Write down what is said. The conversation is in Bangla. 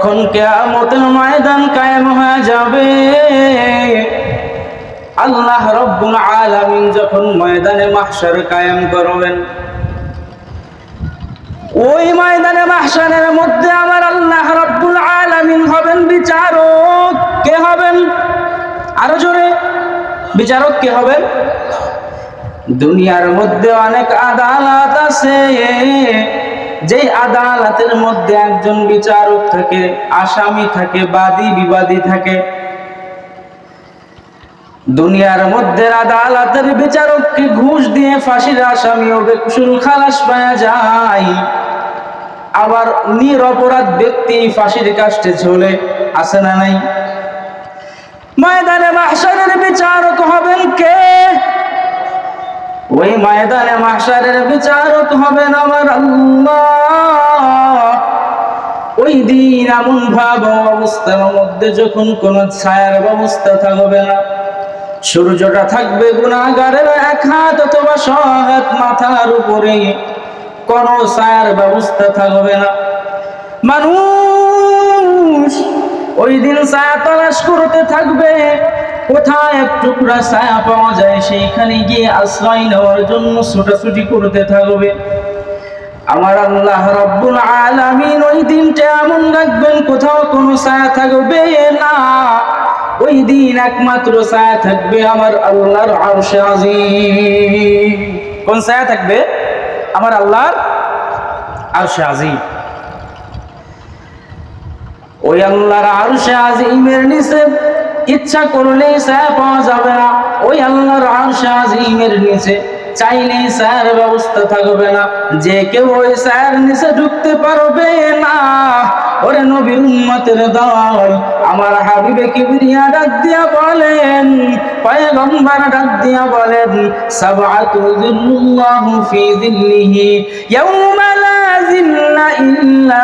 যখন কিয়ামতের ময়দান কায়েম হয়ে যাবে, আল্লাহ রব্বুল আলামিন যখন ময়দানে মাহশার কায়েম করবেন, ওই ময়দানে মাহশারের মধ্যে আমার আল্লাহ রব্বুল আলামিন হবেন বিচারক। কে হবেন? আরো জোরে, বিচারক কে হবেন? দুনিয়ার মধ্যে অনেক আদালত আছে, যেই আদালতের মধ্যে একজন বিচারক থাকে, আসামি থাকে, বাদী বিবাদী থাকে। দুনিয়ার মধ্যে আদালতের বিচারককে ঘুষ দিয়ে ফাঁসির আসামি ও বেকসুর খালাস পাওয়া যায়, আবার নিরপরাধ ব্যক্তি ফাঁসির কাষ্টে ঝুলে আছে না নাই? ময়দানে মাহশারের বিচারক হবেন কে? ওই ময়দানে মাহশারের বিচারক হবেন আমার আল্লাহ। ওই দিন এমন ভাব অবস্থার মধ্যে যখন কোন ছায়ার ব্যবস্থা থাকবে না, সূর্যটা থাকবে গুনাহগারের এক হাত অথবা 100 হাত মাথার উপরে, কোন ছায়ার ব্যবস্থা থাকবে না। মানুষ ওই দিন ছায়া তালাশ করতে থাকবে, কোথায় এক টুকরা ছায়া পাওয়া যায় সেইখানে গিয়ে আশ্রয় নেওয়ার জন্য ছোটাছুটি করতে থাকবে। আমার আল্লাহ রব্বুল আলামিন ওই দিনটা এমন রাখবেন, কোথাও কোনো ছায়া থাকবে না। ওই দিন একমাত্র ছায়া থাকবে আমার আল্লাহর আরশে আজিম। কোন ছায়া থাকবে? আমার আল্লাহর আরশে আজিম। ওই আল্লাহর আরশে আজিমের নিচে ইচ্ছা করলে ছায়া পাওয়া যাবে না। ওই আল্লাহর আরশে আজিমের নিচে চাইলে ছায়ার ব্যবস্থা থাকবে না। যে কেউ ওই ছায়ার নিচে ঢুকতে পারবে না। ওরে নবীর উম্মতের দল, আমার হাবিবে কিবরিয়া ডাক দিয়া বলেন, পয়গম্বর ডাক দিয়া বলেন, সাবআতু যিল্লুল্লাহু ফি যিল্লিহি ইয়াওমা লা যিল্লা ইল্লা